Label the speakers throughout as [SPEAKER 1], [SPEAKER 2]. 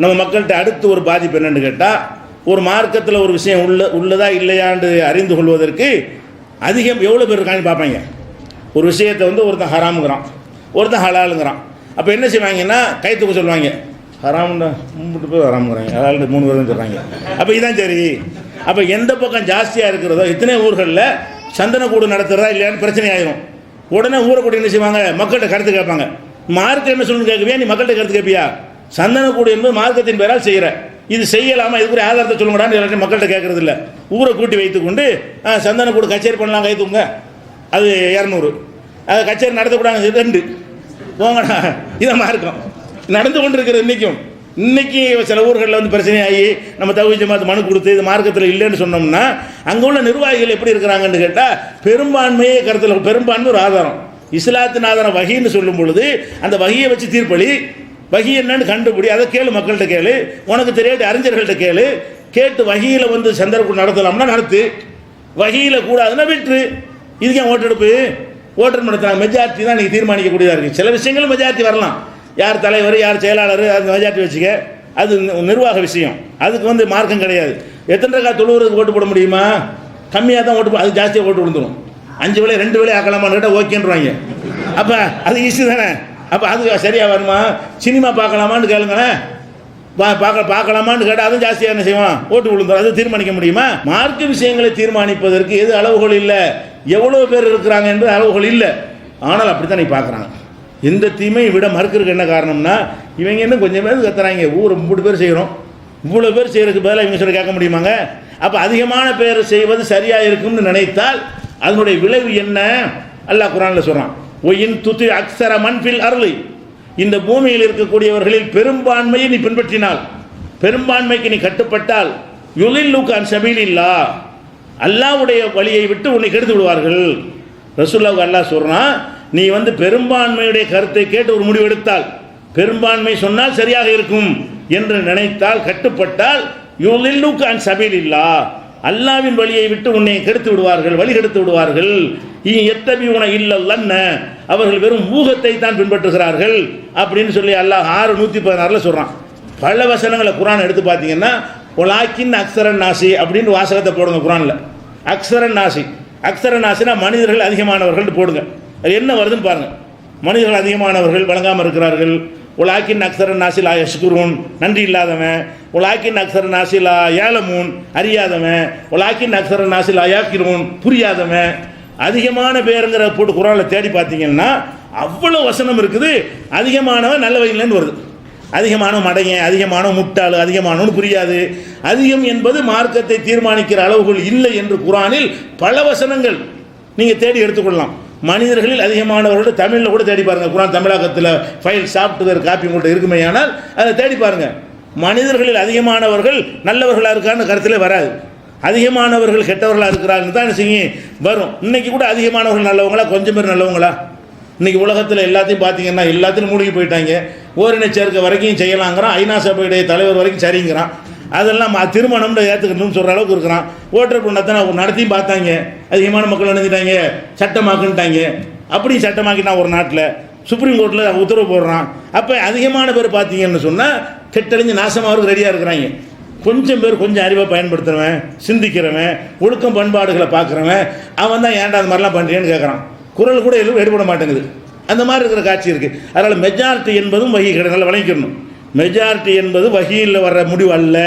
[SPEAKER 1] நம்ம மக்கள்கிட்ட அடுத்து ஒரு பாதிப்பு என்னன்னு கேட்டால், ஒரு மார்க்கத்தில் ஒரு விஷயம் உள்ளதா இல்லையான்னு அறிந்து கொள்வதற்கு அதிகம் எவ்வளோ பேர் இருக்கான்னு பார்ப்பாங்க. ஒரு விஷயத்தை ஒருத்தன் ஹராமுங்கிறான், ஒருத்தன் ஹலாலுங்கிறான். அப்போ என்ன செய்வாங்கன்னா கை தூக்க சொல்லுவாங்க. ஹராம்னா 3 பேர் ஹராமுங்கிறாங்க, ஹலால்னு 3 பேர் தான் சொல்கிறாங்க. அப்போ இதுதான் சரி. அப்போ எந்த பக்கம் ஜாஸ்தியாக இருக்கிறதோ, இத்தனை ஊர்களில் சந்தனக்கூடு நடத்துகிறதா இல்லையான்னு பிரச்சனை ஆயிரும். உடனே ஊரை கூட்டி என்ன செய்வாங்க, மக்கள்கிட்ட கருத்து கேட்பாங்க. மார்க்கம் என்ன சொல்லணும்னு கேட்கவியா, நீ மக்கள்கிட்ட கருத்து கேட்பியா? சந்தனக்கூடு என்பது மார்க்கத்தின் பேரால் செய்கிற, இது செய்யலாமா, இதுக்குரிய ஆதாரத்தை சொல்லுங்கடான்னு எல்லாத்தையும் மக்கள்கிட்ட கேட்கறது இல்லை. ஊரை கூட்டி வைத்துக்கொண்டு சந்தனக்கூடு கச்சேரி பண்ணலாம், கை தூங்க, அது 200, அதை கச்சேரி நடத்தக்கூடாது 2 போங்கடா. இதை மார்க்கம் நடந்து கொண்டு இருக்கிறது. இன்னைக்கு சில ஊர்களில் பிரச்சனையாகி நம்ம தௌஹீத் ஜமாத் மனு கொடுத்து இது மார்க்கத்தில் இல்லைன்னு சொன்னோம்னா, அங்கே உள்ள நிர்வாகிகள் எப்படி இருக்கிறாங்கன்னு கேட்டால், பெரும்பான்மையே கருத்தில், பெரும்பான்மை ஒரு ஆதாரம், இஸ்லாத்தின் ஆதாரம் வஹீன்னு சொல்லும் பொழுது அந்த வஹியை வச்சு தீர்ப்பளி, வஹி என்னன்னு கண்டுபிடி, அதை கேளு, மக்கள்கிட்ட கேளு, உனக்கு தெரியாத அறிஞர்கள்ட்ட கேளு, கேட்டு வஹியில் சந்தர்ப்பம் நடத்தலாம்னா நடத்து, வஹியில் கூடாதுன்னா விட்டுரு. இதுக்கு ஏன் ஓட்டெடுப்பு? ஓட்டர் நடத்துறாங்க, மெஜாரிட்டி தான் நீங்கள் தீர்மானிக்கக்கூடியதாக இருக்குது. சில விஷயங்களும் மெஜாரிட்டி வரலாம், யார் தலைவர் யார் செயலாளர் அது மெஜாரிட்டி வச்சுக்க, அது நிர்வாக விஷயம், அதுக்கு மார்க்கம் கிடையாது. எத்தனை ரகா தொழுவுறதுக்கு ஓட்டு போட முடியுமா? கம்மியாக தான் ஓட்டு, அது ஜாஸ்தியாக ஓட்டு விழுந்துடும். 5 வேளை 2 வேளை ஆக்கலாமான்னு கேட்டால் ஓகேன்றாங்க. அப்போ அது ஈஸி தானே. அப்போ அது சரியாக வருமா? சினிமா பார்க்கலாமான்னு கேளுங்களேன், பார்க்கலாமான்னு கேட்டால் அதுவும் ஜாஸ்தியாக என்ன செய்வான், ஓட்டு விழுந்துடும். அது தீர்மானிக்க முடியுமா? மார்க்க விஷயங்களை தீர்மானிப்பதற்கு எது அளவுகள் இல்லை, எவ்வளோ பேர் இருக்கிறாங்க என்பது அளவுகள் இல்லை. ஆனால் அப்படித்தான் நீ பார்க்குறாங்க. இந்த தீமையை விட மறுக்கிறதுக்கு என்ன காரணம்னா, இவங்க என்ன கொஞ்சம் பேர் கத்துறாங்க, ஊர் 3 பேர் செய்கிறோம், இவ்வளோ பேர் செய்கிறதுக்கு பதிலாக இவங்க சொல்லி கேட்க முடியுமாங்க? அப்போ அதிகமான பேர் செய்வது சரியாக இருக்கும்னு நினைத்தால் அதனுடைய விளைவு என்ன? அல்லாஹ் குர்ஆனில் சொல்கிறான், ஒயின் துதி அக்ஸர மன்ஃபில் அர்லி, இந்த பூமியில் இருக்கக்கூடியவர்களில் பெரும்பான்மையை நீ பின்பற்றினால், பெரும்பான்மைக்கு நீ கட்டுப்பட்டால், யுலில்லுக அன் சபீலில்லாஹ், அல்லாஹ்வுடைய வழியை விட்டு உன்னை கெடுத்து விடுவார்கள். ரசூலுல்லாஹ் அல்லாஹ் சொல்கிறான், நீ பெரும்பான்மையுடைய கருத்தை கேட்டு ஒரு முடிவு எடுத்தால், பெரும்பான்மை சொன்னால் சரியாக இருக்கும் என்று நினைத்தால், கட்டுப்பட்டால், யுலில்லுக அன் சபீலில்லாஹ், அல்லாஹ்வின் வழியை விட்டு உன்னை கெடுத்து விடுவார்கள், வழி கெடுத்து விடுவார்கள். யத்தபிஊன இல்லல்லன்ன, அவர்கள் வெறும் ஊகத்தை தான் பின்பற்றுகிறார்கள் அப்படின்னு சொல்லி அல்லாஹ் 6:116 சொல்கிறான். பல வசனங்களை குர்ஆன் எடுத்து பார்த்தீங்கன்னா, வலாக்கின் அக்ஸரன் நாசி அப்படின்னு வாசகத்தை போடுங்க குர்ஆனில். அக்ஸரன் நாசி, அக்ஸரன் நாசினா மனிதர்கள் அதிகமானவர்கள் போடுங்க, அது என்ன வருதுன்னு பாருங்கள். மனிதர்கள் அதிகமானவர்கள் வழங்காமல் இருக்கிறார்கள். உலாக்கின் அக்ஸரன் நாசிலா யஷ்குரூன், நன்றி இல்லாதவன். உலாக்கின் அக்ஸரன் நாசிலா யாலமூன், அறியாதவன். உலாக்கின் அக்ஸரன் நாசிலா யாக்கிரூன், புரியாதவன். அதிகமான பேருங்கிற போட்டு குர்ஆனில் தேடி பார்த்தீங்கன்னா அவ்வளோ வசனம் இருக்குது. அதிகமானவன் நல்ல வகையிலேருந்து வருது, அதிகமானவன் மடையன், அதிகமானவன் முட்டாள், அதிகமானவன் புரியாது. அதிகம் என்பது மார்க்கத்தை தீர்மானிக்கிற அளவுகள் இல்லை என்று குர்ஆனில் பல வசனங்கள் நீங்கள் தேடி எடுத்துக்கொள்ளலாம். மனிதர்களில் அதிகமானவர்கள் தமிழில் கூட தேடி பாருங்கள். குர்ஆன் தமிழாக்கத்தில் ஃபைல் சாஃப்ட்வேர் காப்பி உங்கள்கிட்ட இருக்குமே, ஆனால் அதை தேடி பாருங்கள். மனிதர்களில் அதிகமானவர்கள் நல்லவர்களாக இருக்கான்னு கருத்திலே வராது, அதிகமானவர்கள் கெட்டவர்களாக இருக்கிறாங்கன்னு தான் என்ன செய்யும் வரும். இன்றைக்கி கூட அதிகமானவர்கள் நல்லவங்களா, கொஞ்சம் பேர் நல்லவங்களா? இன்றைக்கி உலகத்தில் எல்லாத்தையும் பார்த்தீங்கன்னா எல்லாத்தையும் மூழ்கி போயிட்டாங்க. ஓரின சேர்க்கை வரைக்கும் செய்யலாங்கிறான், ஐநா சபையுடைய தலைவர் வரைக்கும் சரிங்கிறான். அதெல்லாம் திருமணம்னு ஏற்றுக்கணும்னு சொல்கிற அளவுக்கு இருக்கிறான். ஓட்டர் பண்ணத்தான் நடத்தியும் பார்த்தாங்க, அதிகமான மக்கள் நினைச்சிட்டாங்க சட்டமாக்குன்ட்டாங்க. அப்படி சட்டமாக்கிட்டான் ஒரு நாட்டில், சுப்ரீம் கோர்ட்டில் உத்தரவு போடுறான். அப்போ அதிகமான பேர் பார்த்தீங்கன்னு சொன்னால் கெட்டழிஞ்சு நாசமாகறதுக்கு ரெடியாக இருக்கிறாங்க. கொஞ்சம் பேர் கொஞ்சம் அறிவை பயன்படுத்துகிறவன், சிந்திக்கிறவன், ஒழுக்கம் பண்பாடுகளை பார்க்குறவன், அவன் தான் ஏன்டா அந்த மாதிரிலாம் பண்ணுறேன்னு கேட்குறான். குரல் கூட எதுவும் எடுபட மாட்டேங்குது. அந்த மாதிரி இருக்கிற காட்சி இருக்குது. அதனால் மெஜாரிட்டி என்பதும் வஹி கிடையாது, நல்லா விளங்கிக்கணும். மெஜாரிட்டி என்பது வஹியில் வர்ற முடிவு அல்ல,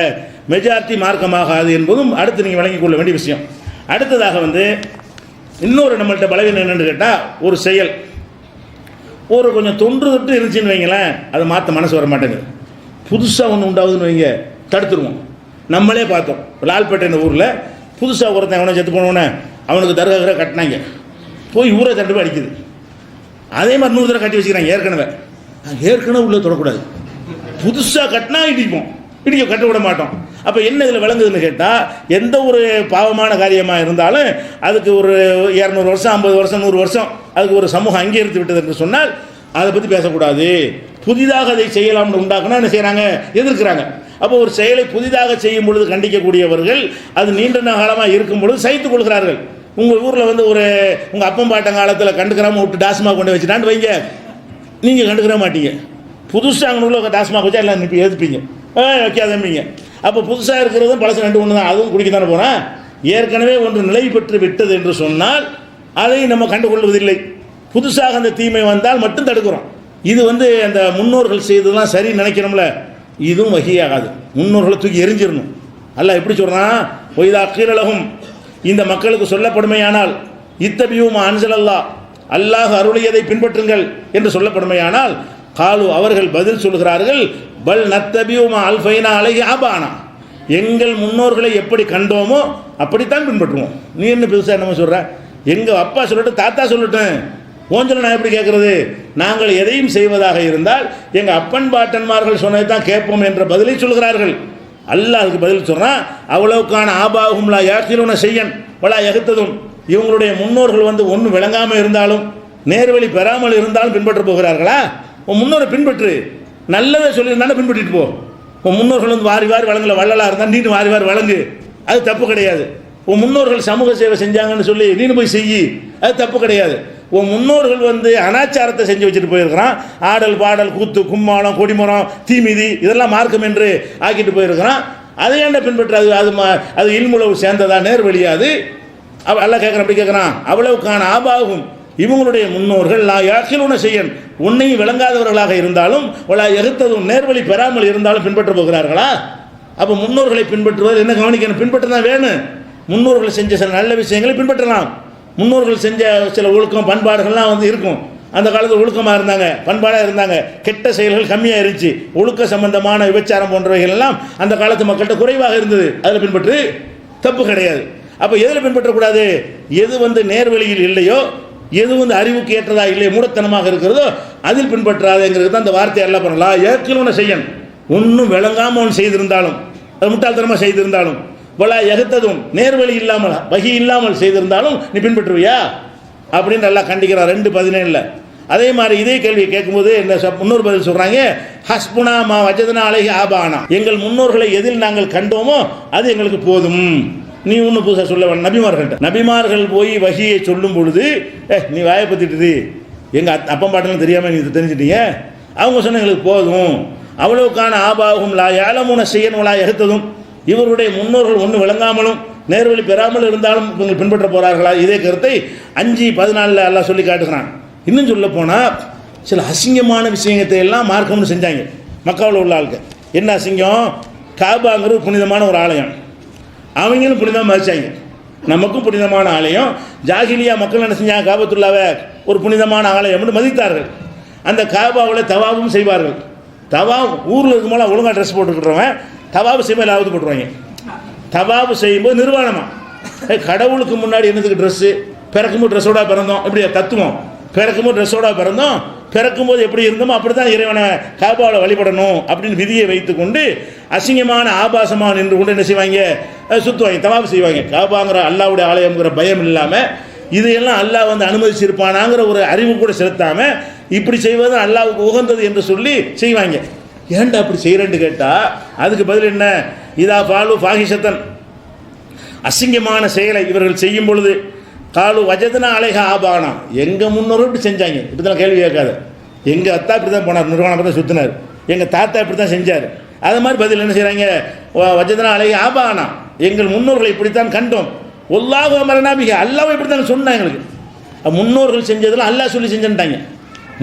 [SPEAKER 1] மெஜாரிட்டி மார்க்கமாகாது என்பதும் அடுத்து நீங்கள் விளங்கிக் கொள்ள வேண்டிய விஷயம். அடுத்ததாக இன்னொரு நம்மள்கிட்ட பலவீனம் என்னென்னு கேட்டால், ஒரு செயல் ஒரு கொஞ்சம் தொன்று தொட்டு இருந்துச்சுன்னு வைங்களேன், அதை மாற்ற மனசு வர மாட்டேங்குது. புதுசாக ஒன்று உண்டாகுதுன்னு வைங்க, தடுத்துருவோம். நம்மளே பார்த்தோம், லால்பேட்டை ஊரில் புதுசாக ஒருத்தன் எவனை செத்து போனவனே அவனுக்கு தர்காகிற கட்டினாங்க, போய் ஊரை தண்டு போய் அடிக்குது. அதே மாதிரி 100 தடவை கட்டி வச்சுக்கிறாங்க. ஏற்கனவே உள்ளே தொடக்கூடாது, புதுசாக கட்டினா இடிப்போம், கட்ட விட மாட்டோம். அப்போ என்ன இதில் விளங்குதுன்னு கேட்டால், எந்த ஒரு பாவமான காரியமாக இருந்தாலும் அதுக்கு ஒரு 200 வருஷம் 50 வருஷம் 100 வருஷம் அதுக்கு ஒரு சமூகம் அங்கீகரித்து விட்டது என்று சொன்னால் அதை பற்றி பேசக்கூடாது. புதிதாக அதை செய்யலாம்னு உண்டாக்குனா என்ன செய்கிறாங்க, எதிர்க்கிறாங்க. அப்போ ஒரு செயலை புதிதாக செய்யும் பொழுது கண்டிக்கக்கூடியவர்கள் அது நீண்ட காலமாக இருக்கும் பொழுது சகித்துக் கொள்கிறார்கள். உங்கள் ஊரில் ஒரு உங்கள் அப்பம் பாட்டம் காலத்தில் கண்டுக்கிறாமல் விட்டு டாஸ்மாக் கொண்டு வச்சுட்டான்னு வைங்க, நீங்கள் கண்டுக்கிற மாட்டீங்க. புதுசாக அங்கே உள்ள டாஸ்மாக் வச்சா எல்லாம் எதிர்ப்பீங்க. வைக்காதம்பிங்க. அப்போ புதுசாக இருக்கிறதும் பழசு ரெண்டு ஒன்று தான், அதுவும் குடிக்க தானே போகிறேன். ஏற்கனவே ஒன்று நிலை பெற்று விட்டது என்று சொன்னால் அதை நம்ம கண்டுகொள்வதில்லை. புதுசாக அந்த தீமை வந்தால் மட்டும் தடுக்கிறோம். இது அந்த முன்னோர்கள் செய்ததெல்லாம் சரி நினைக்கிறோம்ல, இதுவும் வகையாகாது. முன்னோர்களை தூக்கி எரிஞ்சிடணும். அல்லாஹ் எப்படி சொல்கிறான், ஒய்தா கீழலகும், இந்த மக்களுக்கு சொல்லப்படுமையானால் இத்தபியூமா அன்சலல்லா, அல்லாஹ் அருளியதை பின்பற்றுங்கள் என்று சொல்லப்படுமையானால், காலு அவர்கள் பதில் சொல்கிறார்கள், பல் நத்தபியூமா அல்ஃபைனா அலைஹி ஆபானா, எங்கள் முன்னோர்களை எப்படி கண்டோமோ அப்படித்தான் பின்பற்றுவோம். நீ என்ன புதுசாக என்னமோ சொல்கிற? எங்கள் அப்பா சொல்லட்டும், தாத்தா சொல்லட்டும், ஓஞ்சல நான் எப்படி கேட்குறது? நாங்கள் எதையும் செய்வதாக இருந்தால் எங்கள் அப்பன் பாட்டன்மார்கள் சொன்னதை தான் கேட்போம் என்ற பதிலை சொல்கிறார்கள். அல்லாஹ் அதுக்கு பதில் சொல்கிறான், அவ்வளவுக்கான ஆபாகும்லா யாக்கிலூன செய்யன் வலா எகுத்ததும், இவங்களுடைய முன்னோர்கள் ஒன்றும் விளங்காமல் இருந்தாலும் நேர்வழி பெறாமல் இருந்தாலும் பின்பற்ற போகிறார்களா? உன் முன்னோரை பின்பற்று, நல்லதை சொல்லியிருந்தாலும் பின்பற்றிட்டு போ. உன் முன்னோர்கள் வாரி வாரி வழங்கல வள்ளலாக இருந்தால் நீனு வாரி வாரி வழங்கு, அது தப்பு கிடையாது. உன் முன்னோர்கள் சமூக சேவை செஞ்சாங்கன்னு சொல்லி நீனு போய் செய்யி, அது தப்பு கிடையாது. உன் முன்னோர்கள் அனாச்சாரத்தை செஞ்சு வச்சுட்டு போயிருக்கிறான். ஆடல் பாடல் கூத்து கும்மாளம் கொடிமரம் தீமிதி இதெல்லாம் மார்க்கம் என்று ஆக்கிட்டு போயிருக்கிறான். அதை ஏன்டா பின்பற்றாது? அது இல்முளவு சேர்ந்ததா, நேர்வழியாது? எல்லாம் கேட்குறான். அப்படி கேட்குறான், அவ்வளவுக்கான ஆபாகும், இவங்களுடைய முன்னோர்கள் லா யாக்கிலூன செய்யன், உன்னையும் விளங்காதவர்களாக இருந்தாலும் வலா எகுத்ததும், நேர்வழி பெறாமல் இருந்தாலும் பின்பற்ற போகிறார்களா? அப்போ முன்னோர்களை பின்பற்றுவது என்ன கவனிக்கணும்? பின்பற்ற தான் வேணும். முன்னோர்கள் செஞ்ச சில நல்ல விஷயங்களை பின்பற்றலாம். முன்னோர்கள் செஞ்ச சில ஒழுக்கம் பண்பாடுகள்லாம் இருக்கும். அந்த காலத்தில் ஒழுக்கமாக இருந்தாங்க, பண்பாடாக இருந்தாங்க, கெட்ட செயல்கள் கம்மியாக இருந்துச்சு. ஒழுக்க சம்பந்தமான விபச்சாரம் போன்றவைகள் எல்லாம் அந்த காலத்து மக்கள்கிட்ட குறைவாக இருந்தது. அதில் பின்பற்று, தப்பு கிடையாது. அப்போ எதில் பின்பற்றக்கூடாது? எது நேர்வழியில் இல்லையோ, எது அறிவுக்கு ஏற்றதா இல்லையோ, மூடத்தனமாக இருக்கிறதோ அதில் பின்பற்றாதுங்கிறது தான் அந்த வார்த்தை. எல்லாம் பண்ணலாம். ஏற்கனவே செய்யன், ஒன்றும் விளங்காமல் ஒன்று செய்திருந்தாலும், அது முட்டாள்தனமாக செய்திருந்தாலும், வலா எகுத்ததும், நேர்வழி இல்லாமல் வகி இல்லாமல் செய்திருந்தாலும் நீ பின்பற்றுவியா அப்படின்னு நல்லா கண்டிக்கிறான் 2:17. அதே மாதிரி இதே கேள்வியை கேட்கும்போது என்ன முன்னோர் பதில் சொல்கிறாங்க, ஹஸ்புனா மா வஜதனா அலைஹி ஆபானா, எங்கள் முன்னோர்களை எதில் நாங்கள் கண்டோமோ அது எங்களுக்கு போதும். நீ ஒன்றும் புதுசாக சொல்ல வேணும். நபிமார்கள் போய் வகியை சொல்லும் பொழுது நீ வாயை பற்றிட்டு எங்கள் அப்பம் பாட்டெல்லாம் தெரியாமல் நீ தெரிஞ்சிட்டீங்க, அவங்க சொன்ன எங்களுக்கு போதும். அவ்வளவுக்கான ஆபாகும் லா யாலமுன செய்யன் வலா எகுத்ததும், இவருடைய முன்னோர்கள் ஒன்று விளங்காமலும் நேர்வழி பெறாமல் இருந்தாலும் இவங்க பின்பற்ற போகிறார்களா? இதே கருத்தை 5:14 அல்லாஹ் சொல்லி காட்டுகிறான். இன்னும் சொல்ல போனால் சில அசிங்கமான விஷயத்தை எல்லாம் மார்க்கம்னு செஞ்சாங்க மக்காவில் உள்ள ஆளுக்கு. என்ன அசிங்கம்? காபாங்கிறது புனிதமான ஒரு ஆலயம், அவங்களும் புனிதமாக மதிச்சாங்க. நமக்கும் புனிதமான ஆலயம். ஜாகிலியா மக்கள் என்ன செஞ்சாங்க? காபத்துல்லாவை ஒரு புனிதமான ஆலயம்னு மதித்தார்கள். அந்த காபாவில் தவாவும் செய்வார்கள். தவா ஊரில் இருக்கும்போது ஒழுங்காக ட்ரெஸ் போட்டுக்கிட்டுறவன் தவாபு செய்யும்போது லாபத்து போட்டுருவாங்க. தவாபு செய்யும்போது நிர்வாணமாக, கடவுளுக்கு முன்னாடி என்னதுக்கு ட்ரெஸ்ஸு? பிறக்கும்போது ட்ரெஸ்ஸோட பிறந்தோம், எப்படி தத்துவம்? பிறக்கும்போது ட்ரெஸ்ஸோட பிறந்தோம், பிறக்கும்போது எப்படி இருந்தோமோ அப்படி தான் இறைவனை காபாவில் வழிபடணும் அப்படின்னு விதியை வைத்துக்கொண்டு அசிங்கமான ஆபாசமாக நின்று கொண்டு என்ன செய்வாங்க? சுற்றுவாங்க, தவாபு செய்வாங்க. காபாங்கிற அல்லாவுடைய ஆலயங்கிற பயம் இல்லாமல், இதையெல்லாம் அல்லாஹ் அனுமதிச்சிருப்பானாங்கிற ஒரு அறிவு கூட செலுத்தாமல் இப்படி செய்வது அல்லாவுக்கு உகந்தது என்று சொல்லி செய்வாங்க. ஏன்டா அப்படி செய்கிறேன்னு கேட்டால் அதுக்கு பதில் என்ன? இதா பாலு ஃபாஹிஷத்தன், அசிங்கமான செயலை இவர்கள் செய்யும் பொழுது, காலு வஜதனா அலைஹா ஆபானா, எங்கள் முன்னோரும் இப்படி செஞ்சாங்க. இப்படி தான் கேள்வி கேட்காது. எங்கள் அத்தா இப்படி தான் போனார், நிர்வாணம் தான் சுற்றினார், எங்கள் தாத்தா இப்படி தான் செஞ்சார். அது மாதிரி பதில் என்ன செய்கிறாங்க? வஜதனா அலைஹா ஆபானா, எங்கள் முன்னோர்களை இப்படித்தான் கண்டோம். ஒல்லாஹு அமரனாபிக, அல்லாஹ் இப்படி தான் சொன்னாங்க. எங்களுக்கு முன்னோர்கள் செஞ்சதெல்லாம் அல்லாஹ் சொல்லி செஞ்சுட்டாங்க.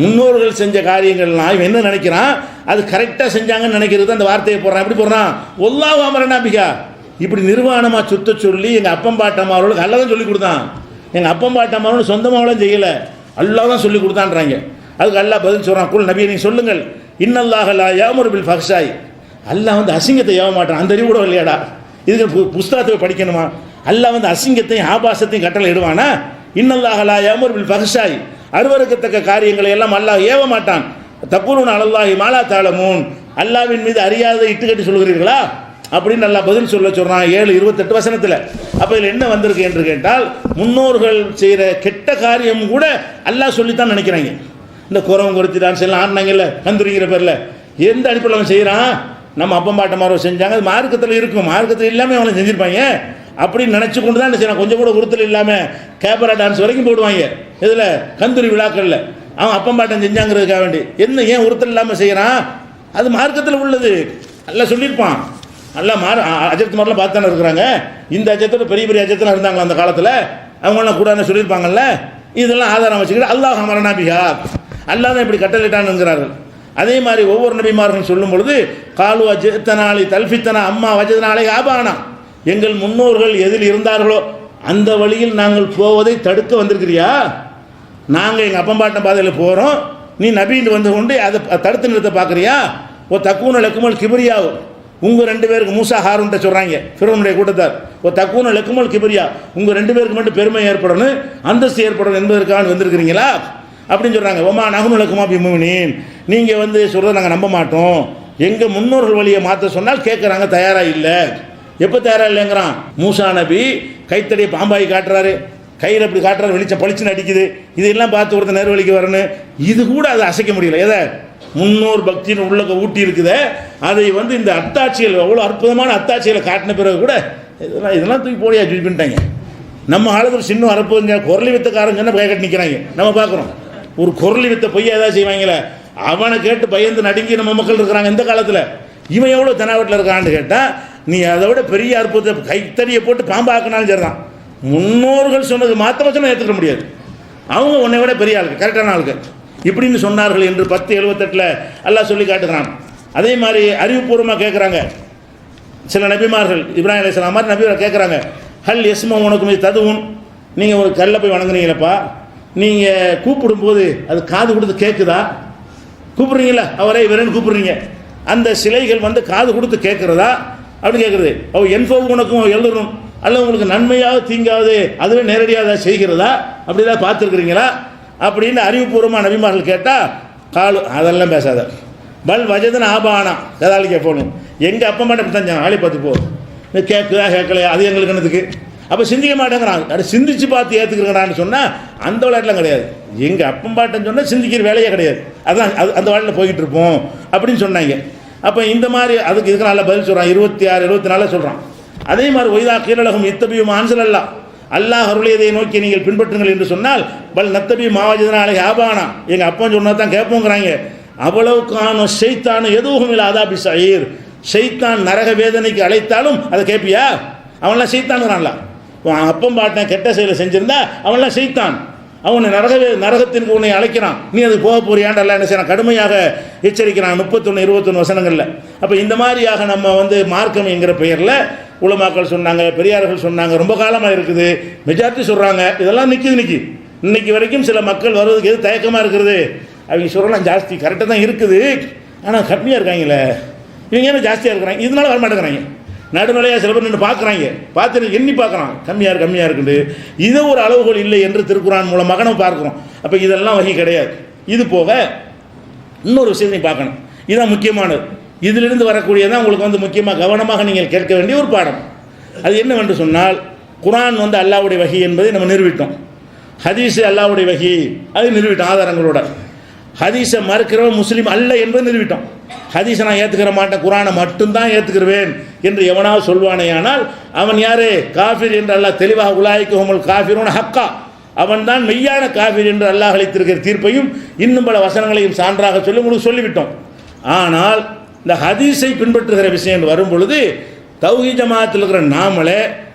[SPEAKER 1] முன்னோர்கள் செஞ்ச காரியங்கள்லாம் இவன் என்ன நினைக்கிறான்? அது கரெக்டாக செஞ்சாங்கன்னு நினைக்கிறது அந்த வார்த்தையை போடுறான். எப்படி போடுறான்? ஒல்லாஹு அமரனாபிகா, இப்படி நிர்வாணமாக சுத்த சொல்லி எங்கள் அப்பம் பாட்டம்மாவர்களுக்கு அல்லா தான் சொல்லி கொடுத்தான். எங்கள் அப்பம் பாட்டம்மாவர்களும் சொந்தமாவெல்லாம் செய்யலை, அல்லா தான் சொல்லி கொடுத்தான்றாங்க. அதுக்கு அல்லாஹ் பதில் சொல்கிறான், குல் நபியை நீங்கள் சொல்லுங்கள், இன்னல்லாஹ லா யாமுரு பில் ஃபஹ்ஷாய், அல்லாஹ் அசிங்கத்தை ஏவ மாட்டான். அந்த அறிவு கூட இல்லையாடா? இதுக்கு புஸ்தகத்தை படிக்கணுமா? அல்லாஹ் அசிங்கத்தையும் ஆபாசத்தையும் கட்டளை இடுவானா? இன்னல்லாஹ லா யாமுரு பில் ஃபஹ்ஷாய், அருவருக்கத்தக்க காரியங்களை எல்லாம் அல்லாஹ் ஏவ மாட்டான். தக்கூலுன அலல்லாஹி மாலா தஅலமூன், அல்லாஹ்வின் மீது அறியாத இட்டுக்கட்டி சொல்கிறீர்களா அப்படின்னு அல்லாஹ் பதில் சொல்கிறான் 7:28. அப்போ இதில் என்ன வந்திருக்கு என்று கேட்டால், முன்னோர்கள் செய்கிற கெட்ட காரியம் கூட அல்லாஹ் சொல்லித்தான் நினைக்கிறாங்க. இந்த குறவன் குறித்து டான்ஸ் எல்லாம் ஆடினாங்கல்ல கந்துரிங்கிற பேரில், எந்த அடிப்படையில் அவன் செய்கிறான்? நம்ம அப்பம் பாட்டமாரோ செஞ்சாங்க, அது மார்க்கத்தில் இருக்கும், மார்க்கத்தில் இல்லாமல் அவனை செஞ்சுருப்பாங்க அப்படின்னு நினச்சி கொண்டு தான் என்ன செய்யணும்? கொஞ்சம் கூட உறுத்தல் இல்லாமல் கேப்பரா டான்ஸ் வரைக்கும் போடுவாங்க. இதில் கந்துரி விழாக்களில் அவன் அப்பம் பாட்டம் செஞ்சாங்கிறதுக்காக வேண்டி என்ன ஏன் உறுத்தல் இல்லாமல் செய்கிறான்? அது மார்க்கத்தில் உள்ளது. எல்லாம் சொல்லியிருப்பான். எல்லாம் அஜத் மாதிரிலாம் பார்த்து தானே இருக்கிறாங்க. இந்த அஜத்தோட பெரிய பெரிய அஜத்தெல்லாம் இருந்தாங்களா அந்த காலத்தில், அவங்களாம் கூட சொல்லியிருப்பாங்கல்ல. இதெல்லாம் ஆதாரம் வச்சுக்கிட்டு அல்லாஹ் அமரனாபிஹா, அல்லாஹ் தான் இப்படி கட்டளையிட்டான்ங்கிறார்கள். அதே மாதிரி ஒவ்வொரு நபிமார்கள் சொல்லும் பொழுது காலு அஜத்தனாலி தல்ஃபித்தனா அம்மா வஜதனாலே ஆபானா, எங்கள் முன்னோர்கள் எதில் இருந்தார்களோ அந்த வழியில் நாங்கள் போவதை தடுக்க வந்திருக்கிறியா? நாங்கள் எங்கள் அப்பம்பாட்ட பாதையில் போகிறோம், நீ நபின்னு வந்து கொண்டு அதை தடுத்து நிறுத்த பார்க்குறியா? ஓ தக்கூன லக்குமல் கிபரியா, உங்கள் 2 பேருக்கு மூசா ஹாரூன்ட்ட சொல்கிறாங்க ஃபிரௌனுடைய கூட்டத்தார், ஓ தக்கூன லக்குமல் கிபரியா, உங்கள் 2 பேருக்கு மட்டும் பெருமை ஏற்படணும், அந்தஸ்து ஏற்படணும் என்பதற்காக வந்திருக்கிறீங்களா அப்படின்னு சொல்கிறாங்க. ஒமா நகுனு லக்குமா பிமுனின், நீங்கள் வந்து சொல்கிறத நாங்கள் நம்ப மாட்டோம், எங்கள் முன்னோர்கள் வழியை மாற்ற சொன்னால் கேட்குறாங்க, தயாராக இல்லை. எப்போ தயாராக இல்லைங்கிறான்? மூசா நபி கைத்தடியை பாம்பாய் காட்டுறாரு, கையில் அப்படி காட்டுறாரு, வெளிச்சம் பளிச்சுன்னு அடிக்குது, இதெல்லாம் பார்த்து ஒருத்தர் நேர்வழிக்கு வரணும், இது கூட அதை அசைக்க முடியல. எதை முன்னோர் பக்தின்னு உள்ள ஊட்டி இருக்குதே, அதை வந்து இந்த அத்தாட்சிகள் அவ்வளோ அற்புதமான அத்தாட்சிகளை காட்டின பிறகு கூட இதெல்லாம் தூக்கி போடியா ஜூஸ் பண்ணிட்டாங்க. நம்ம காலத்தில் சின்ன அறப்புங்க குரலி வித்தக்காரங்க பய கட்டி நிற்கிறாங்க. நம்ம பார்க்குறோம் ஒரு குரலி வித்த பொய்யா ஏதாவது செய்வாங்களே, அவனை கேட்டு பயந்து நடுங்கி நம்ம மக்கள் இருக்கிறாங்க இந்த காலத்தில். இவன் எவ்வளோ தெனாவட்டில் இருக்கான்னு கேட்டால், நீ அதை விட பெரிய அற்புதத்தை கைத்தறியை போட்டு பாம்பாக்கினாலும் சரிதான், முன்னோர்கள் சொன்னது மாற்ற வச்சனா ஏற்றுக்க முடியாது. அவங்க உன்னை விட பெரிய ஆளுக்கு, கரெக்டான ஆளுக்கு இப்படின்னு சொன்னார்கள் என்று 10:78 அல்லாஹ் சொல்லி காட்டுகிறான். அதே மாதிரி அறிவுபூர்வமாக கேட்குறாங்க சில நபிமார்கள், இப்ராஹிம் அலைஹிஸ்ஸலாம் மாதிரி நபிமார் கேட்குறாங்க, ஹல் எஸ்மா உனக்கு ததுவும், நீங்கள் ஒரு கல்லை போய் வணங்குறீங்களப்பா, நீங்கள் கூப்பிடும்போது அது காது கொடுத்து கேட்குதா? கூப்பிட்றீங்களா அவரே இவரேன்னு கூப்பிட்றீங்க, அந்த சிலைகள் வந்து காது கொடுத்து கேட்குறதா அப்படின்னு கேட்குறது. அவ என்ஃபோ உனக்கும் எழுதணும், அல்ல உங்களுக்கு நன்மையாவது தீங்காவது அதுவே நேரடியாக செய்கிறதா, அப்படி தான் பார்த்துருக்குறீங்களா அப்படின்னு அறிவுபூர்வமாக நபிமார்கள் கேட்டால் காலு அதெல்லாம் பேசாத, பல் வஜதன் ஆபானா கதாலிக்க போகணும், எங்கள் அப்பா மாட்டே தான் ஆளி பார்த்து போ, கேட்குதா கேட்கலையா அது எங்களுக்கு என்னதுக்கு, அப்போ சிந்திக்க மாட்டேங்கிறான். அது சிந்திச்சு பார்த்து ஏற்றுக்கிறேன்னு சொன்னால் அந்த விளையாட்டுலாம் கிடையாது. எங்கள் அப்பம் பாட்டேன்னு சொன்னால் சிந்திக்கிற வேலையே கிடையாது, அதான் அந்த வாழ்க்கையில் போய்கிட்டு இருப்போம் அப்படின்னு சொன்னாங்க. அப்போ இந்த மாதிரி அதுக்கு இதுக்கு நல்லா பதில் சொல்கிறான். 26, 24 சொல்கிறான். அதே மாதிரி ஒய்தா கீழலகம் இத்தபியும் ஆன்சல் அல்லா, அல்லாஹ் அருளியதை நோக்கி நீங்கள் பின்பற்றுங்கள் என்று சொன்னால் பல் நத்தபி மாவாஜிதனாலே ஆபானா, எங்கள் அப்பா சொன்னால் தான் கேட்போங்கிறாங்க. அவ்வளவுக்கான ஷைத்தானு எதுவும் இல்லை அதாபி சயீர், ஷைத்தான் நரக வேதனைக்கு அழைத்தாலும் அதை கேட்பியா? அவன்லாம் ஷைத்தானுங்கிறான்ல, அப்பம் பாட்டேன் கெட்ட செயலை செஞ்சிருந்தா அவன்லாம் ஷைத்தான், அவனை நரகத்திற்கு உன்னை அழைக்கிறான், நீ அது போக போறியாண்டு அல்ல என்ன செய்யறான், கடுமையாக எச்சரிக்கிறான் 31, 21 வசனங்களில். அப்போ இந்த மாதிரியாக நம்ம வந்து மார்க்கம் என்கிற பெயரில் உலமாக்கள் சொன்னாங்க, பெரியார்கள் சொன்னாங்க, ரொம்ப காலமாக இருக்குது, மெஜாரிட்டி சொல்கிறாங்க, இதெல்லாம் நிற்கிது. இன்னைக்கு வரைக்கும் சில மக்கள் வருவதுக்கு எது தயக்கமாக இருக்கிறது, அவங்க சொல்லலாம் ஜாஸ்தி கரெக்டாக தான் இருக்குது, ஆனால் கம்மியாக இருக்காங்களே, இவங்க என்ன ஜாஸ்தியாக இருக்கிறாங்க, இதனால வரமாட்டேங்கிறாங்க. நடுநிலையாக சில பேர் நின்று பார்க்குறாங்க, பார்த்து எண்ணி பார்க்குறான், கம்மியாக இருக்குது, இது ஒரு அளவுகள் இல்லை என்று திருக்குறான் மூலமாக நம்ம பார்க்குறோம். அப்போ இதெல்லாம் வகை கிடையாது. இது போக இன்னொரு விஷயத்தை பார்க்கணும், இதுதான் முக்கியமானது. இதிலிருந்து வரக்கூடியதான் உங்களுக்கு வந்து முக்கியமாக கவனமாக நீங்கள் கேட்க வேண்டிய ஒரு பாடம். அது என்னவென்று சொன்னால், குரான் வந்து அல்லாஹ்வுடைய வஹி என்பதை நம்ம நிரூபித்தோம், ஹதீஸ் அல்லாஹ்வுடைய வஹி அது நிரூபித்தோம் ஆதாரங்களோட. ஹதீஸை மறுக்கிறவன் முஸ்லீம் அல்ல என்பதை நிரூபித்தோம். ஹதீஸை நான் ஏற்றுக்கிற மாட்டேன், குரானை மட்டும்தான் ஏற்றுக்கிறவேன் என்று எவனாவது சொல்வானேயானால் அவன் யாரு? காஃபிர் என்று அல்லாஹ் தெளிவாக உலாய்க்கு ஹுமுல் காஃபிரூன ஹக்கா, அவன் தான் மெய்யான காஃபிர் என்று அல்லாஹ் அளித்திருக்கிற தீர்ப்பையும் இன்னும் பல வசனங்களையும் சான்றாக சொல்லி உங்களுக்கு சொல்லிவிட்டோம். ஆனால் இந்த ஹதீஸை பின்பற்றுகிற விஷயம் வரும் பொழுது தௌஹீத் ஜமாஅத்தில் இருக்கிற நாமளே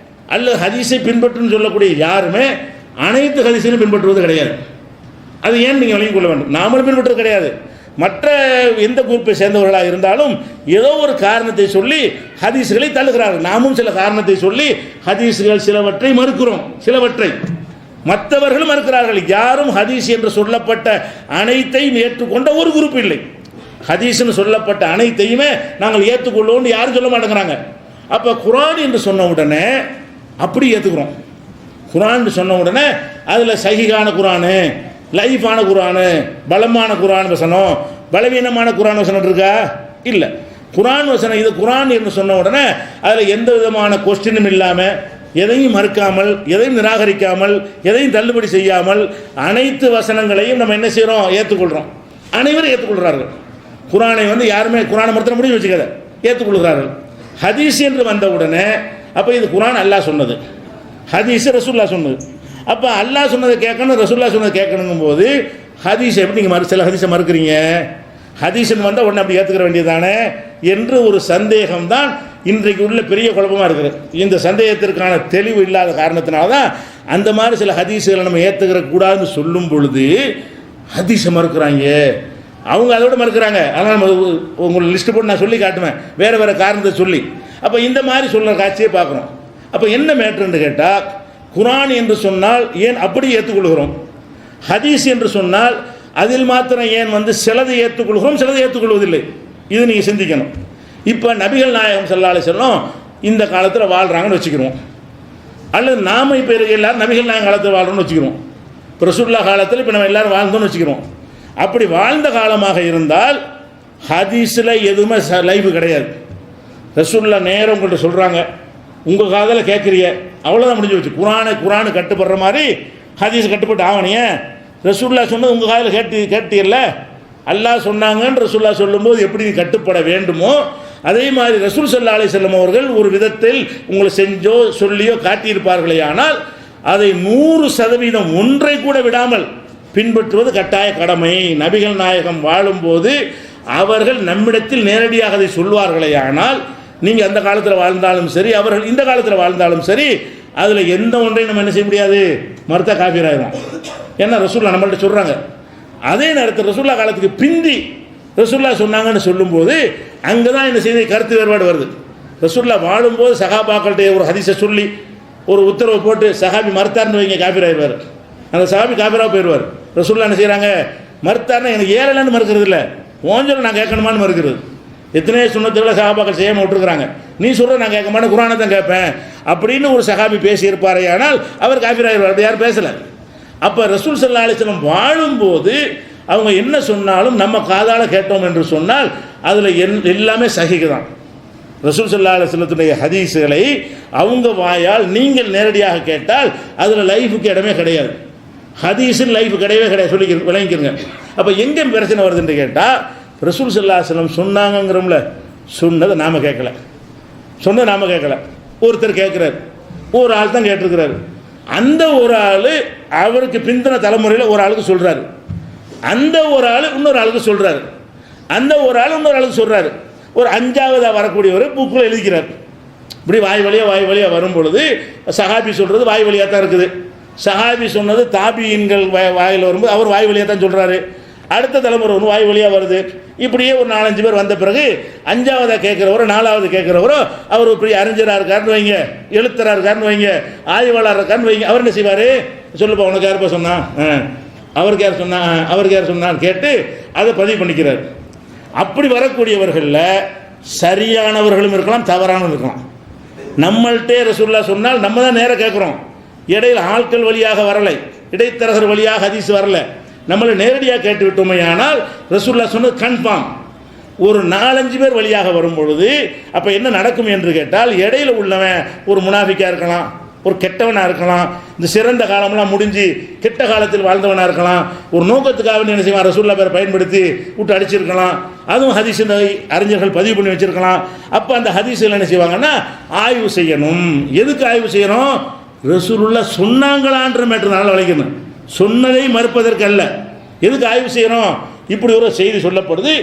[SPEAKER 1] அல்லது ஹதீஸை பின்பற்றுன்னு சொல்லக்கூடிய யாருமே அனைத்து ஹதீஸையும் பின்பற்றுவது கிடையாது. அது ஏன் நீங்கள் விளங்கிக் கொள்ள வேண்டும். நாமளும் பின்பற்றுவது கிடையாது, மற்ற எந்த குரூப்பை சேர்ந்தவர்களாக இருந்தாலும் ஏதோ ஒரு காரணத்தை சொல்லி ஹதீஸ்களை தள்ளுகிறார்கள். நாமும் சில காரணத்தை சொல்லி ஹதீஸ்கள் சிலவற்றை மறுக்கிறோம், சிலவற்றை மற்றவர்களும் மறுக்கிறார்கள். யாரும் ஹதீஸ் என்று சொல்லப்பட்ட அனைத்தையும் ஏற்றுக்கொண்ட ஒரு குரூப் இல்லை. ஹதீஸ்னு சொல்லப்பட்ட அனைத்தையுமே நாங்கள் ஏற்றுக்கொள்வோம்னு யாரும் சொல்ல மாட்டேங்கிறாங்க. அப்போ குரான் என்று சொன்ன உடனே அப்படி ஏற்றுக்கிறோம். குரான் சொன்ன உடனே அதில் சஹீஹான குரானு, லைஃபான குரானு, பலமான குரான் வசனம், பலவீனமான குரான் வசனம் இருக்கா? இல்லை. குரான் வசனம் இது குரான் என்று சொன்ன உடனே அதில் எந்த விதமான கொஸ்டினும் இல்லாமல், எதையும் மறுக்காமல், எதையும் நிராகரிக்காமல், எதையும் தள்ளுபடி செய்யாமல் அனைத்து வசனங்களையும் நம்ம என்ன செய்கிறோம்? ஏற்றுக்கொள்கிறோம். அனைவரும் ஏற்றுக்கொள்கிறார்கள். குரானை வந்து யாருமே குரானை மறுத்த முடியும் வச்சுக்கத ஏற்றுக்கொள்கிறார்கள். ஹதீஸ் என்று வந்த உடனே அப்போ இது குரான் அல்லாஹ் சொன்னது, ஹதீஸ் ரசூல்லா சொன்னது. அப்போ அல்லாஹ் சொன்னதை கேட்கணும், ரசூல்லா சொன்னதை கேட்கணுங்கும் போது ஹதீஸ் எப்படி நீங்கள் சில ஹதீஸை மறுக்கிறீங்க? ஹதீஸ்னு வந்தால் உடனே அப்படி ஏற்றுக்கிற வேண்டியதானே என்று ஒரு சந்தேகம் தான் இன்றைக்கு உள்ள பெரிய குழப்பமாக இருக்குது. இந்த சந்தேகத்திற்கான தெளிவு இல்லாத காரணத்தினால தான் அந்த மாதிரி சில ஹதீஸுகளை நம்ம ஏற்றுக்கிற கூடாதுன்னு சொல்லும் பொழுது ஹதீஸை மறுக்கிறாங்க. அவங்க அதோட மறுக்கிறாங்க. அதனால் நம்ம உங்களுக்கு லிஸ்ட்டு போட்டு நான் சொல்லி காட்டுவேன், வேறு வேறு காரணத்தை சொல்லி. அப்போ இந்த மாதிரி சொல்கிற காட்சியை பார்க்குறோம். அப்போ என்ன மேட்ருன்னு கேட்டால், குர்ஆன் என்று சொன்னால் ஏன் அப்படி ஏற்றுக்கொள்கிறோம், ஹதீஸ் என்று சொன்னால் அதில் மாத்திரம் ஏன் சிலதை ஏற்றுக்கொள்கிறோம் சிலதை ஏற்றுக்கொள்வதில்லை, இது நீங்கள் சிந்திக்கணும். இப்போ நபிகள் நாயகம் ஸல்லல்லாஹு அலைஹி வஸல்லம் இந்த காலத்தில் வாழ்கிறாங்கன்னு வச்சுக்கிறோம், அல்லது நாம் இப்போ எல்லாரும் நபிகள் நாயகம் காலத்தில் வாழ்கிறோன்னு வச்சுக்கிறோம். இப்போ ரசூலுல்லாஹ் காலத்தில் இப்போ நம்ம எல்லோரும் வாழ்ந்தோன்னு வச்சுக்கிறோம். அப்படி வாழ்ந்த காலமாக இருந்தால் ஹதீஸில் எதுவுமே லைஃபு கிடையாது. ரசூலுல்லாஹ் நேரம் உங்கள்கிட்ட சொல்கிறாங்க, உங்கள் காதில் கேட்குறீங்க, அவ்வளோதான் முடிஞ்சு வச்சு. குரானு கட்டுப்படுற மாதிரி ஹதீஸ் கட்டுப்பட்டு ஆவணிய. ரசூலுல்லாஹ் சொன்னது உங்கள் காதில் கேட்டீர்ல, அல்லாஹ் சொன்னாங்கன்னு ரசூலுல்லாஹ் சொல்லும்போது எப்படி நீ கட்டுப்பட வேண்டுமோ அதே மாதிரி ரசூல் ஸல்லல்லாஹு அலைஹி வஸல்லம் அவர்கள் ஒரு விதத்தில் உங்களை செஞ்சோ சொல்லியோ காட்டியிருப்பார்களே, ஆனால் அதை 100% ஒன்றை கூட விடாமல் பின்பற்றுவது கட்டாய கடமை. நபிகள் நாயகம் வாழும்போது அவர்கள் நம்மிடத்தில் நேரடியாக அதை சொல்வார்களே, ஆனால் நீங்கள் அந்த காலத்தில் வாழ்ந்தாலும் சரி, அவர்கள் இந்த காலத்தில் வாழ்ந்தாலும் சரி, அதில் எந்த ஒன்றையும் நம்ம என்ன செய்ய முடியாது, மறுத்தா காஃபிராயிரும். ஏன்னா ரசூலுல்லாஹ் நம்மள்ட்ட சொல்கிறாங்க. அதே நேரத்தில் ரசூலுல்லாஹ் காலத்துக்கு பிந்தி ரசூலுல்லாஹ் சொன்னாங்கன்னு சொல்லும்போது அங்கே தான் என்ன செய்தி கருத்து வேறுபாடு வருது. ரசூலுல்லாஹ் வாழும்போது சஹாபாக்கள்கிட்ட ஒரு ஹதீஸை சொல்லி ஒரு உத்தரவை போட்டு சஹாபி மறுத்தார்னு வைங்க, காஃபிராயிடுவார். அந்த சஹாபி காஃபிராக போயிடுவார். ரசூலுல்லாஹ் என்ன செய்கிறாங்க, மறுத்தார்னா எனக்கு ஏறலைன்னு மறுக்கிறது இல்லை, ஓஞ்சலும் நான் கேட்கணுமான்னு மறுக்கிறது. எத்தனையோ சுன்னத்துகளை சஹாபாக்கள் செய்யாமல் விட்டுருக்குறாங்க. நீ சொல்கிற நான் கேட்க மாட்டேன், குர்ஆனை தான் கேட்பேன் அப்படின்னு ஒரு சஹாபி பேசியிருப்பாரே, ஆனால் அவர் காஃபிராயிடுவார். அப்படி யாரும் பேசலை. அப்போ ரசூல் ஸல்லல்லாஹு அலைஹி வஸல்லம் வாழும்போது அவங்க என்ன சொன்னாலும் நம்ம காதால் கேட்டோம் என்று சொன்னால் அதில் எல்லாமே சஹீஹ் தான். ரசூல் ஸல்லல்லாஹு அலைஹி வஸல்லத்துடைய ஹதீஸுகளை அவங்க வாயால் நீங்கள் நேரடியாக கேட்டால் அதில் லைஃபுக்கு இடமே கிடையாது. ஹதீஸின் லைஃபு கிடையவே கிடையாது, சொல்லி விளங்கிக்கிறங்க. அப்போ எங்கே பிரச்சனை வருதுன்னு கேட்டால், ரசூல் ஸல்லல்லாஹு அலைஹி வஸல்லம் சொன்னாங்கிறோம்ல, சொன்னதை நாம் கேட்கல, ஒருத்தர் கேட்குறாரு, ஒரு ஆள் தான் கேட்டிருக்கிறாரு. அந்த ஒரு ஆள் அவருக்கு பிந்தின தலைமுறையில் ஒரு ஆளுக்கு சொல்கிறாரு, அந்த ஒரு ஆள் இன்னொரு ஆளுக்கு சொல்கிறாரு, அந்த ஒரு ஆள் இன்னொரு ஆளுக்கு சொல்கிறாரு. ஒரு 5ஆவதாக வரக்கூடியவர் புக்கில் எழுதிக்கிறார். இப்படி வாய் வழியாக வரும் பொழுது சஹாபி சொல்கிறது வாய் வழியாக தான் இருக்குது, சஹாபி சொன்னது தாபியின்கள் வாயில் வரும்போது அவர் வாய் வழியாக தான் சொல்கிறாரு, அடுத்த தலைமுறை ஒன்று வாய் வழியாக வருது. இப்படியே ஒரு 4-5 பேர் வந்த பிறகு 5ஆவதாக கேட்குறவரோ 4ஆவது கேட்குறவரோ அவர் இப்படி அறிஞராக இருக்காருன்னு வைங்க, எழுத்தராக இருக்காருன்னு வைங்க, ஆய்வாளர் இருக்காருன்னு வைங்க. அவர் என்ன செய்வார், சொல்லுப்பா உனக்கு யாருப்பா சொன்னான், அவருக்கு யார் சொன்னான்னு கேட்டு அதை பதிவு பண்ணிக்கிறார். அப்படி வரக்கூடியவர்களில் சரியானவர்களும் இருக்கலாம், தவறானவர்களும் இருக்கலாம். நம்மள்கிட்டே ரசூலுல்லாஹ் சொன்னால் நம்ம தான் நேராக கேட்குறோம், இடையில் ஆட்கள் வழியாக வரலை, இடைத்தரகர் வழியாக ஹதீஸ் வரலை, நம்மளை நேரடியாக கேட்டு விட்டோமே. ஆனால் ரசூலுல்லாஹ் சொன்னது கன்ஃபார்ம். ஒரு 4-5 பேர் வழியாக வரும் பொழுது அப்போ என்ன நடக்கும் என்று கேட்டால், இடையில் உள்ளவன் ஒரு முனாஃபிக்காக இருக்கலாம், ஒரு கெட்டவனாக இருக்கலாம், இந்த சிறந்த காலம்லாம் முடிஞ்சு கெட்ட காலத்தில் வாழ்ந்தவனாக இருக்கலாம், ஒரு நோக்கத்துக்காக என்ன செய்வான் ரசூலுல்லாஹ் பேரை பயன்படுத்தி விட்டு அடிச்சிருக்கலாம், அதுவும் ஹதீஸ் அறிஞர்கள் பதிவு பண்ணி வச்சிருக்கலாம். அப்போ அந்த ஹதீஸில் என்ன செய்வாங்கன்னா ஆய்வு செய்யணும். எதுக்கு ஆய்வு செய்யணும், ரசூலுல்லாஹ் சொன்னாங்களான்ற மேட்டர் நல்லா விளைக்கணும், சொன்னதை மறுப்பதற்கு அல்ல. எதுக்கு ஆய்வு செய்யணும், இப்படி ஒரு செய்தி சொல்லப்படுது,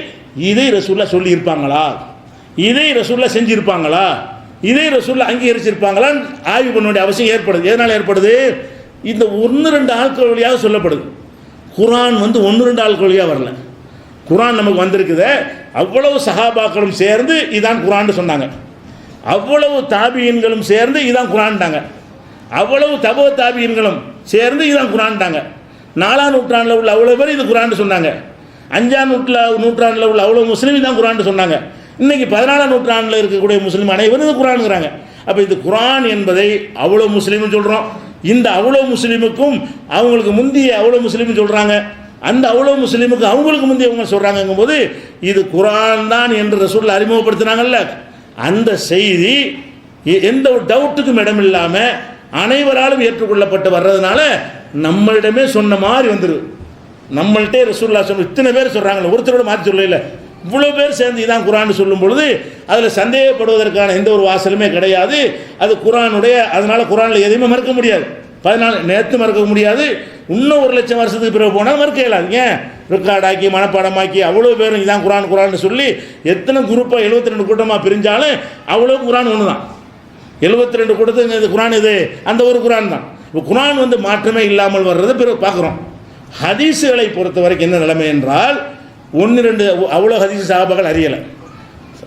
[SPEAKER 1] இதை ரசூலுல்லாஹ் சொல்லியிருப்பாங்களா, இதை ரசூலுல்லாஹ் செஞ்சிருப்பாங்களா, இதை ரசூலுல்லாஹ் அங்கீகரிச்சிருப்பாங்களான்னு ஆய்வு பண்ண வேண்டிய அவசியம் ஏற்படுது. எதனால் ஏற்படுது, இந்த 1-2 ஆட்கள் வழியாக சொல்லப்படுது. குர்ஆன் 1-2 ஆட்கள் வழியாக வரல, குர்ஆன் நமக்கு வந்திருக்குது. அவ்வளவு சஹாபாக்களும் சேர்ந்து இதான் குர்ஆன்னு சொன்னாங்க, அவ்வளவு தாபியின்களும் சேர்ந்து இதான் குர்ஆன்ட்டாங்க, அவ்வளவு தபோ தாபியின்களும் சேர்ந்து இதான் குர்ஆன்ட்டாங்க. 4ஆம் நூற்றாண்டில் உள்ள அவ்வளோ பேர் இது குர்ஆன்னு சொன்னாங்க, 5ஆம் நூற்றாண்டில் உள்ள அவ்வளோ முஸ்லீம் தான் குர்ஆன்னு சொன்னாங்க. இன்றைக்கி 14ஆம் நூற்றாண்டில் இருக்கக்கூடிய முஸ்லீம் அனைவரும் இது குர்ஆனுங்கிறாங்க. அப்போ இது குர்ஆன் என்பதை அவ்வளோ முஸ்லீம்னு சொல்கிறோம், இந்த அவ்வளோ முஸ்லீமுக்கும் அவங்களுக்கு முந்தைய அவ்வளோ முஸ்லீம்னு சொல்கிறாங்க, அந்த அவ்வளோ முஸ்லீமுக்கு அவங்களுக்கு முந்தைய அவங்க சொல்கிறாங்கங்கும்போது இது குர்ஆன் தான் என்று ரசூலுல்லாஹ் அறிமுகப்படுத்தினாங்கல்ல, அந்த செய்தி எந்த ஒரு டவுட்டுக்கும் இடம் இல்லாமல் அனைவராலும் ஏற்றுக்கொள்ளப்பட்டு வர்றதுனால நம்மளிடமே சொன்ன மாதிரி வந்துடும். நம்மள்கிட்டே ரசூலுல்லாஹ் சொன்ன இத்தனை பேர் சொல்கிறாங்களே, ஒருத்தரோட மாற்றி சொல்லல, இவ்வளோ பேர் சேர்ந்து இதான் குர்ஆன் சொல்லும் பொழுது அதில் சந்தேகப்படுவதற்கான எந்த ஒரு வாசலுமே கிடையாது. அது குர்ஆனுடைய, அதனால் குர்ஆனில் எதையுமே மறுக்க முடியாது. 14 நேற்று மறுக்க முடியாது, இன்னும் 1,00,000 வருஷத்துக்கு பிறகு போனால் மறுக்க இயலாது. ஏன், ரெக்கார்டாக்கி மனப்பாடமாக்கி அவ்வளோ பேரும் இதான் குரான் குரான்னு சொல்லி எத்தனை குரூப்பாக 72 கூட்டமாக பிரிஞ்சாலும் அவ்வளோ குரான் ஒன்று தான். 72 கூட்டத்துக்கு இது குரான், இது அந்த ஒரு குரான் தான். இப்போ குரான் வந்து மாற்றமே இல்லாமல் வர்றதை பிறகு பார்க்குறோம். ஹதீஸுகளை பொறுத்த வரைக்கும் என்ன நிலைமை என்றால், 1-2 அவ்வளோ ஹதீஸ் சஹாபாக்கள் அறியலை.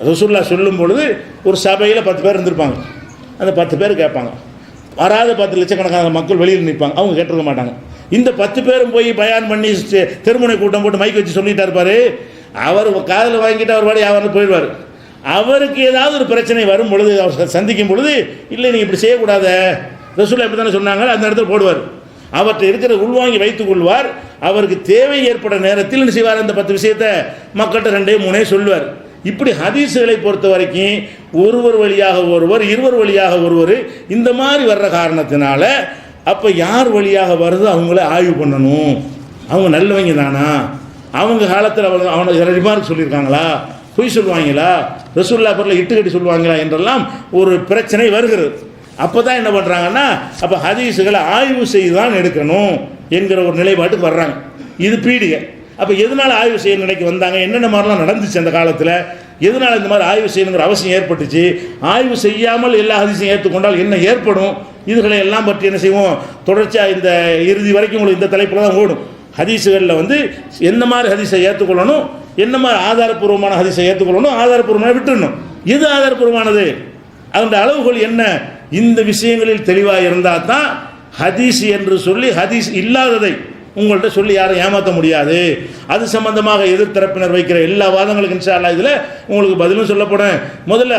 [SPEAKER 1] ரசூலுல்லாஹ் சொல்லும் பொழுது ஒரு சபையில் 10 பேர் இருந்திருப்பாங்க. அந்த 10 பேர் கேட்பாங்க. வராத 10 லட்சக்கணக்கான மக்கள் வெளியில் நிற்பாங்க, அவங்க கேட்டிருக்க மாட்டாங்க. இந்த 10 பேரும் போய் பயான் பண்ணி திருமுனை கூட்டம் போட்டு மைக் வச்சு சொல்லிட்டா இருப்பார். அவர் காதில் வாங்கிட்டு அவர் பாடி அவர் போயிடுவார். அவருக்கு ஏதாவது ஒரு பிரச்சனை வரும் பொழுது, அவர் சந்திக்கும் பொழுது, இல்லை நீங்கள் இப்படி செய்யக்கூடாத, ரசூலுல்லாஹ் எப்படி தானே சொன்னாங்க, அந்த இடத்துல போடுவார். அவற்றை இருக்கிற உள்வாங்கி வைத்துக் கொள்வார். அவருக்கு தேவை ஏற்பட நேரத்தில் என்ன செய்வார், அந்த 10 விஷயத்தை மக்கள்கிட்ட 2-3 சொல்லுவார். இப்படி ஹதீஸுகளை பொறுத்த வரைக்கும் ஒருவர் வழியாக ஒருவர், இருவர் வழியாக ஒருவர், இந்த மாதிரி வர்ற காரணத்தினால அப்போ யார் வழியாக வருதோ அவங்கள ஆய்வு பண்ணணும். அவங்க நல்லவங்க தானா, அவங்க காலத்தில் அவனை ரிமார்க் சொல்லியிருக்காங்களா, பொய் சொல்லுவாங்களா, ரசூலுல்லாஹ் பொருளை இட்டுக்கட்டி சொல்லுவாங்களா என்றெல்லாம் ஒரு பிரச்சனை வருகிறது. அப்போ தான் என்ன பண்ணுறாங்கன்னா, அப்போ ஹதீஸுகளை ஆய்வு செய்து தான் எடுக்கணும் என்கிற ஒரு நிலைப்பாட்டுக்கு வர்றாங்க. இது பீடிகை. அப்போ எதனால் ஆய்வு செய்ய நிலைக்கு வந்தாங்க, என்னென்ன மாதிரிலாம் நடந்துச்சு அந்த காலத்தில், எதனால் இந்த மாதிரி ஆய்வு செய்யணுங்கிற அவசியம் ஏற்பட்டுச்சு, ஆய்வு செய்யாமல் எல்லா ஹதீஸையும் ஏற்றுக்கொண்டால் என்ன ஏற்படும், இதுகளை எல்லாம் பற்றி என்ன செய்வோம், தொடர்ச்சியாக இந்த இறுதி வரைக்கும் உங்களுக்கு இந்த தலைப்பில் தான் ஓடும். ஹதீஸுகளில் வந்து என்ன மாதிரி ஹதீஸை ஏற்றுக்கொள்ளணும், என்ன மாதிரி ஆதாரப்பூர்வமான ஹதீஸை ஏற்றுக்கொள்ளணும், ஆதாரப்பூர்வமாக விட்டுடணும். எது ஆதாரப்பூர்வமானது, அதனுடைய அளவுகள் என்ன, இந்த விஷயங்களில் தெளிவாக இருந்தால் தான் ஹதீஸ் என்று சொல்லி ஹதீஸ் இல்லாததை உங்கள்கிட்ட சொல்லி யாரும் ஏமாற்ற முடியாது. அது சம்பந்தமாக எதிர்த்தரப்பினர் வைக்கிற எல்லா வாதங்களுக்கும் இன்ஷா அல்லாஹ் இதில் உங்களுக்கு பதிலும் சொல்லப்படும். முதல்ல